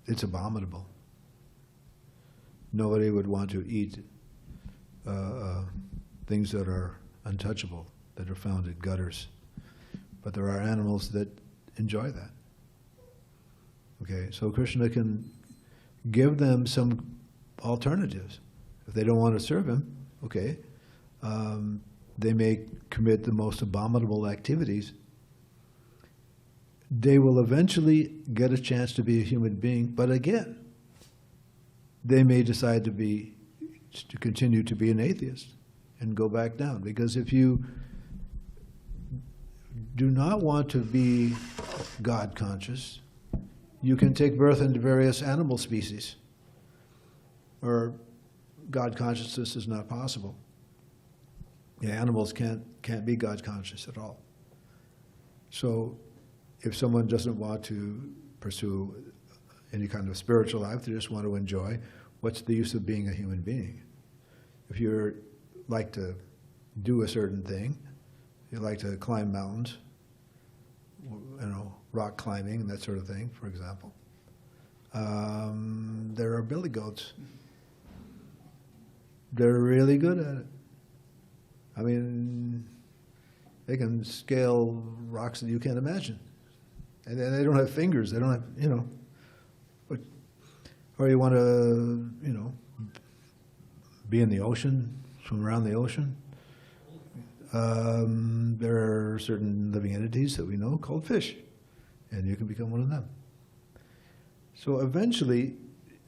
it's abominable. Nobody would want to eat things that are untouchable, that are found in gutters. But there are animals that enjoy that. Okay, so Krishna can give them some alternatives. If they don't want to serve him, okay, they may commit the most abominable activities. They will eventually get a chance to be a human being, but again, they may decide to continue to be an atheist and go back down. Because if you do not want to be God conscious, you can take birth into various animal species, or God consciousness is not possible. Animals can't be God conscious at all. So if someone doesn't want to pursue any kind of spiritual life, they just want to enjoy, what's the use of being a human being? If you like to do a certain thing, you like to climb mountains, rock climbing and that sort of thing, for example, there are billy goats. They're really good at it. I mean, they can scale rocks that you can't imagine. And they don't have fingers. They don't have, or you want to, be in the ocean, swim around the ocean. There are certain living entities that we know called fish, and you can become one of them. So eventually,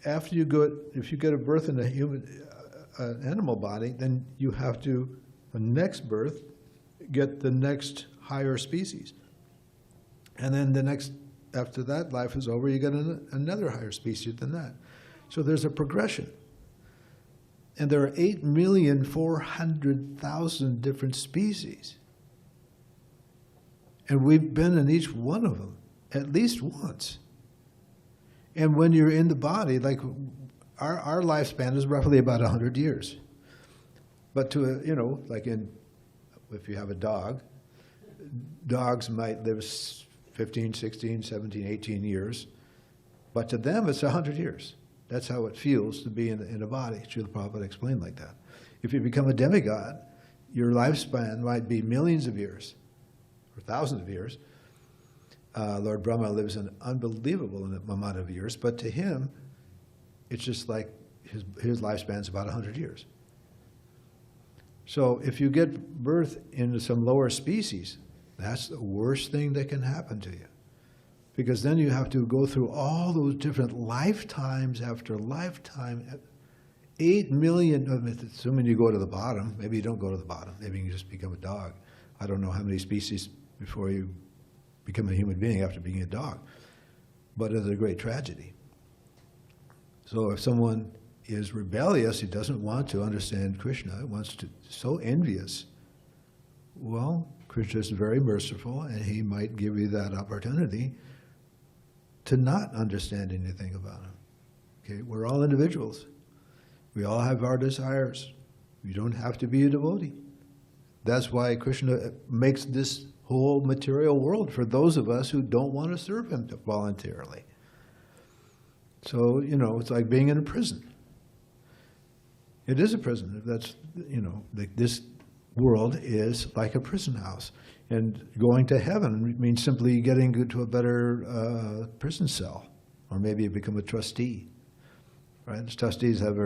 if you get a birth in an animal body, then you have to, the next birth, get the next higher species. And then after that life is over, you get another higher species than that. So there's a progression. And there are 8,400,000 different species. And we've been in each one of them at least once. And when you're in the body, like our lifespan is roughly about 100 years. But like if you have a dog, dogs might live 15, 16, 17, 18 years. But to them, it's 100 years. That's how it feels to be in a body. Srila Prabhupada explained like that. If you become a demigod, your lifespan might be millions of years or thousands of years. Lord Brahma lives an unbelievable amount of years, but to him, it's just like his lifespan's about 100 years. So if you get birth into some lower species, that's the worst thing that can happen to you. Because then you have to go through all those different lifetimes after lifetime. 8 million, assuming you go to the bottom. Maybe you don't go to the bottom. Maybe you can just become a dog. I don't know how many species before you become a human being after being a dog. But it's a great tragedy. So if someone is rebellious, he doesn't want to understand Krishna, wants to, so envious, well, Krishna is very merciful, and he might give you that opportunity to not understand anything about him. Okay, we're all individuals. We all have our desires. You don't have to be a devotee. That's why Krishna makes this whole material world for those of us who don't want to serve him voluntarily. So, it's like being in a prison. It is a prison. That's, this world is like a prison house. And going to heaven means simply getting to a better prison cell. Or maybe you become a trustee. Right? The trustees have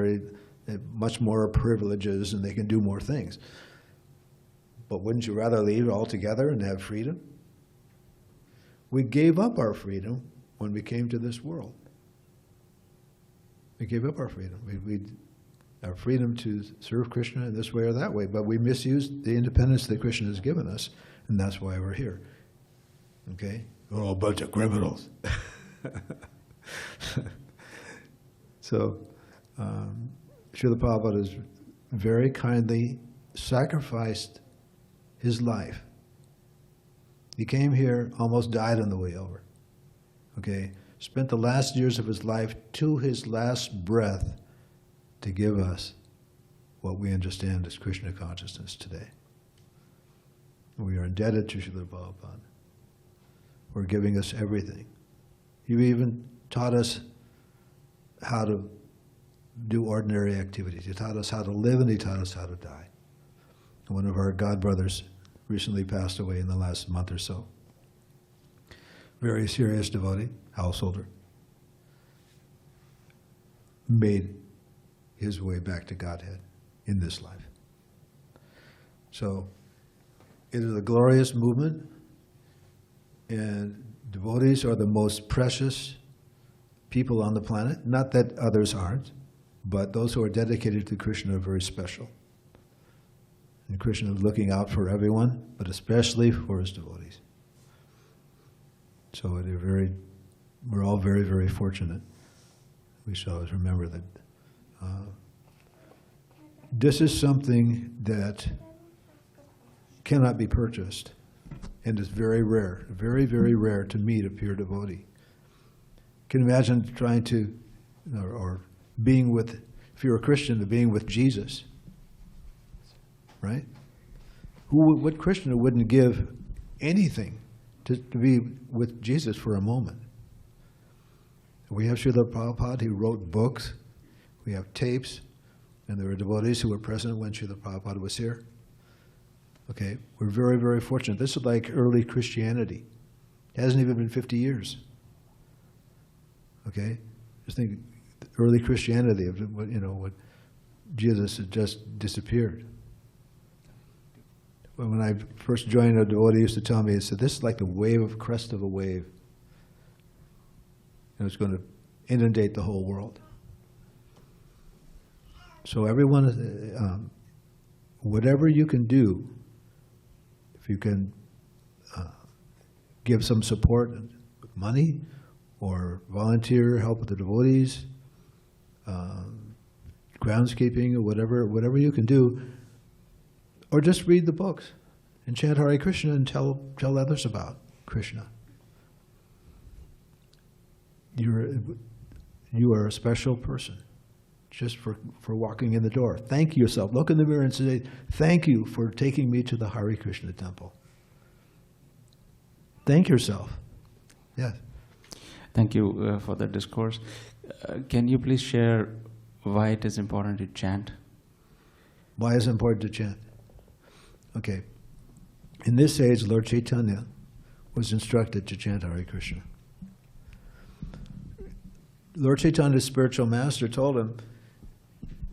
much more privileges and they can do more things. But wouldn't you rather leave altogether and have freedom? We gave up our freedom when we came to this world. We gave up our freedom. Our freedom to serve Krishna in this way or that way, but we misused the independence that Krishna has given us, and that's why we're here. Okay? We're all a bunch of criminals. So, Srila Prabhupada has very kindly sacrificed his life. He came here, almost died on the way over. Okay? Spent the last years of his life to his last breath to give us what we understand as Krishna consciousness today. We are indebted to Srila Prabhupada for giving us everything. He even taught us how to do ordinary activities. He taught us how to live and he taught us how to die. One of our godbrothers recently passed away in the last month or so. Very serious devotee, householder. Made his way back to Godhead in this life. So, it is a glorious movement, and devotees are the most precious people on the planet. Not that others aren't, but those who are dedicated to Krishna are very special. And Krishna is looking out for everyone, but especially for his devotees. So we're all very, very fortunate. We should always remember that this is something that cannot be purchased, and is very rare, very, very rare to meet a pure devotee. Can you imagine trying to, or being with, if you're a Christian, being with Jesus, right? What Christian wouldn't give anything to be with Jesus for a moment? We have Srila Prabhupada who wrote books. We have tapes, and there are devotees who were present when Srila Prabhupada was here. Okay, we're very, very fortunate. This is like early Christianity. It hasn't even been 50 years. Okay, just think, early Christianity of what Jesus had just disappeared. When I first joined, a devotee used to tell me, he said, "This is like the crest of a wave, and it's going to inundate the whole world." So everyone, whatever you can do, if you can give some support, money, or volunteer, help with the devotees, groundskeeping, or whatever you can do, or just read the books and chant Hare Krishna and tell others about Krishna. You are a special person just for walking in the door. Thank yourself. Look in the mirror and say, thank you for taking me to the Hare Krishna temple. Thank yourself. Yes. Thank you for that discourse. Can you please share why it is important to chant? Why is it important to chant? Okay. In this age, Lord Chaitanya was instructed to chant Hare Krishna. Lord Chaitanya's spiritual master told him,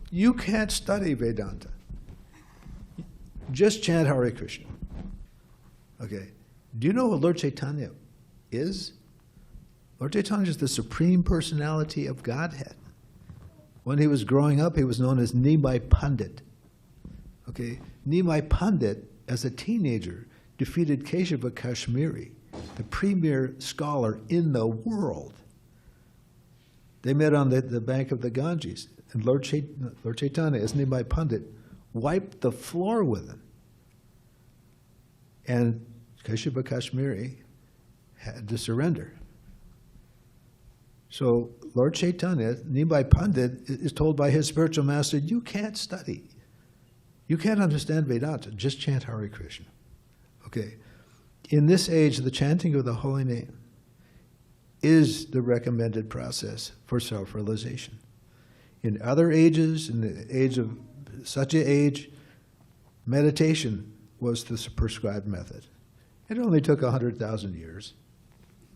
you can't study Vedanta. Just chant Hare Krishna. Okay. Do you know what Lord Chaitanya is? Lord Chaitanya is the Supreme Personality of Godhead. When he was growing up, he was known as Nimai Pandit. Okay? Nimai Pandit, as a teenager, defeated Keshava Kashmiri, the premier scholar in the world. They met on the bank of the Ganges, and Lord Chaitanya, as Nimai Pandit, wiped the floor with him. And Keshava Kashmiri had to surrender. So Lord Chaitanya, Nimai Pandit, is told by his spiritual master, you can't study. You can't understand Vedanta. Just chant Hare Krishna. Okay. In this age, the chanting of the holy name is the recommended process for self-realization. In other ages, in the age of such an age, meditation was the prescribed method. It only took 100,000 years,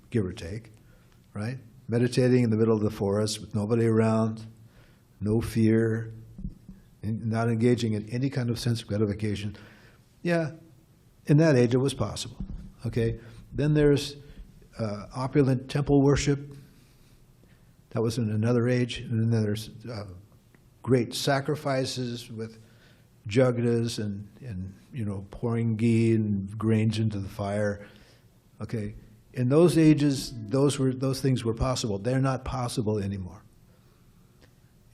give or take, right? Meditating in the middle of the forest with nobody around, no fear, not engaging in any kind of sense of gratification. Yeah, in that age it was possible. Okay, then there's opulent temple worship. That was in another age. And then there's great sacrifices with jagnas and pouring ghee and grains into the fire. Okay, in those ages, those things were possible. They're not possible anymore.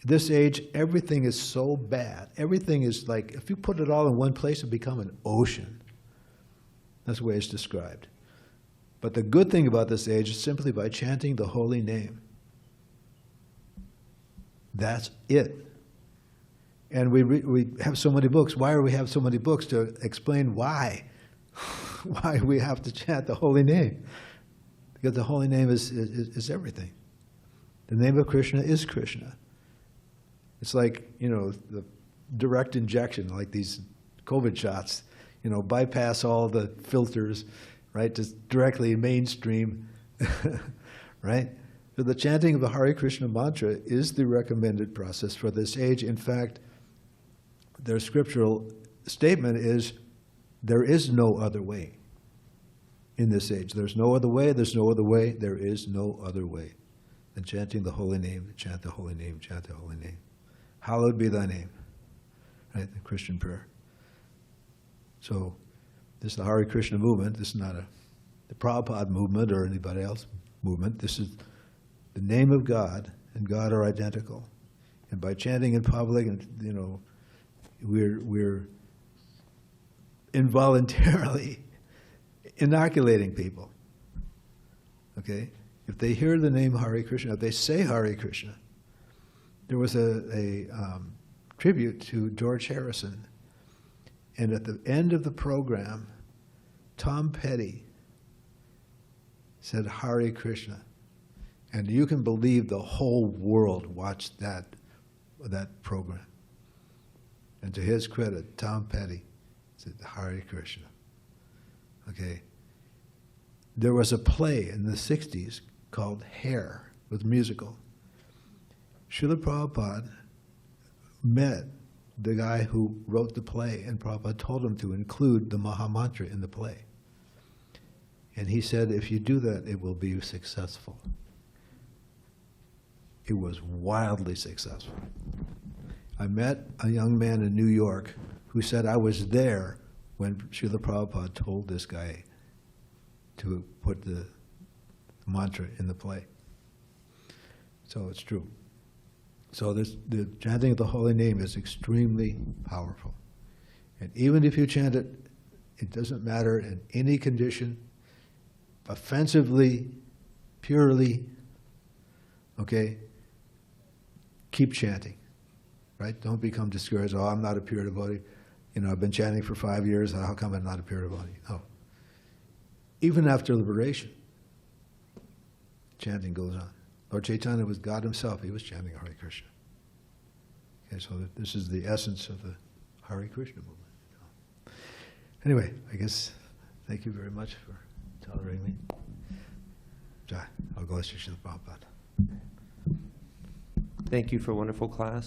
This age, everything is so bad. Everything is like, if you put it all in one place, it becomes an ocean. That's the way it's described. But the good thing about this age is simply by chanting the holy name. That's it. And we have so many books. Why do we have so many books? To explain why we have to chant the holy name. Because the holy name is everything. The name of Krishna is Krishna. It's like, the direct injection, like these COVID shots, bypass all the filters, right? Just directly mainstream, right? So the chanting of the Hare Krishna mantra is the recommended process for this age. In fact, their scriptural statement is, there is no other way in this age. There's no other way, there's no other way, there is no other way than chanting the holy name, chant the holy name, chant the holy name. Hallowed be thy name, right? The Christian prayer. So this is the Hare Krishna movement. This is not the Prabhupada movement or anybody else movement. This is the name of God, and God are identical. And by chanting in public, we're involuntarily inoculating people. Okay? If they hear the name Hare Krishna, if they say Hare Krishna, there was a tribute to George Harrison. And at the end of the program, Tom Petty said Hare Krishna. And you can believe the whole world watched that program. And to his credit, Tom Petty said Hare Krishna. Okay. There was a play in the 60s called Hair, with musical. Srila Prabhupada met the guy who wrote the play, and Prabhupada told him to include the Maha Mantra in the play. And he said, if you do that, it will be successful. It was wildly successful. I met a young man in New York who said, I was there when Srila Prabhupada told this guy to put the mantra in the play. So it's true. So the chanting of the holy name is extremely powerful. And even if you chant it, it doesn't matter in any condition, offensively, purely, okay? keep chanting, right? Don't become discouraged. Oh, I'm not a pure devotee. You know, I've been chanting for 5 years. How come I'm not a pure devotee? No. Even after liberation, chanting goes on. Lord Chaitanya was God himself. He was chanting Hare Krishna. Okay, so this is the essence of the Hare Krishna movement. Anyway, I guess, thank you very much for tolerating me. Jai. I'll go to Srila Prabhupada. Thank you for a wonderful class.